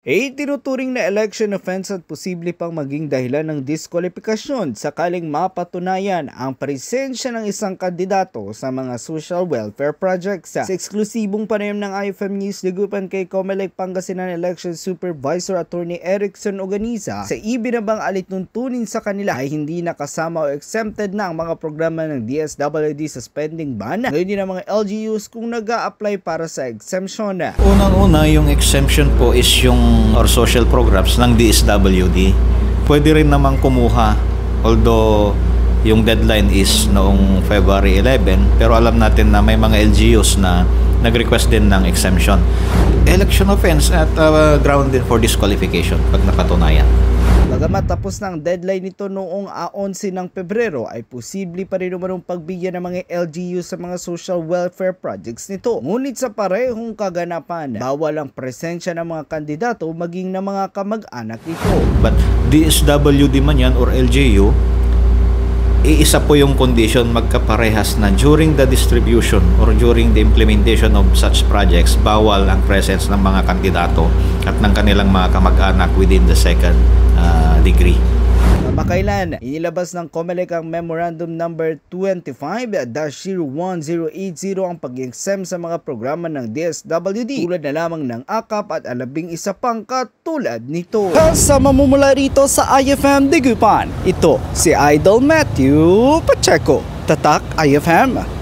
Tinuturing na election offense at posible pang maging dahilan ng diskwalifikasyon sakaling mapatunayan ang presensya ng isang kandidato sa mga social welfare projects. Sa eksklusibong panayam ng IFM News Ligupan kay COMELEC Pangasinan Election Supervisor Attorney Erickson Oganiza, sa ibinabang alituntunin sa kanila ay hindi nakasama o exempted na ang mga programa ng DSWD sa spending ban. Ngayon din ang mga LGUs kung nag-a-apply para sa exemption. Unang-una, yung exemption po is yung or social programs ng DSWD. Pwede rin namang kumuha, although yung deadline is noong February 11, pero alam natin na may mga LGUs na nag-request din ng exemption. Election offense at grounded for disqualification pag napatunayan. Bagamat tapos na ang deadline nito noong 11 ng Pebrero, ay posible pa rin naman pagbigyan ng mga LGU sa mga social welfare projects nito. Ngunit sa parehong kaganapan, bawal ang presensya ng mga kandidato maging ng mga kamag-anak nito. But DSWD man yan or LGU, iisa po yung condition magkaparehas na during the distribution or during the implementation of such projects, bawal ang presence ng mga kandidato at ng kanilang mga kamag-anak within the second degree. Kamakailan, inilabas ng COMELEC ang Memorandum Number 25-1080 ang pag-exempt sa mga programa ng DSWD tulad na lamang ng AKAP at 11 pang katulad nito. Kasama mo mula rito sa IFM Ligupan, ito si Idol Matthew Pacheco, Tatak IFM.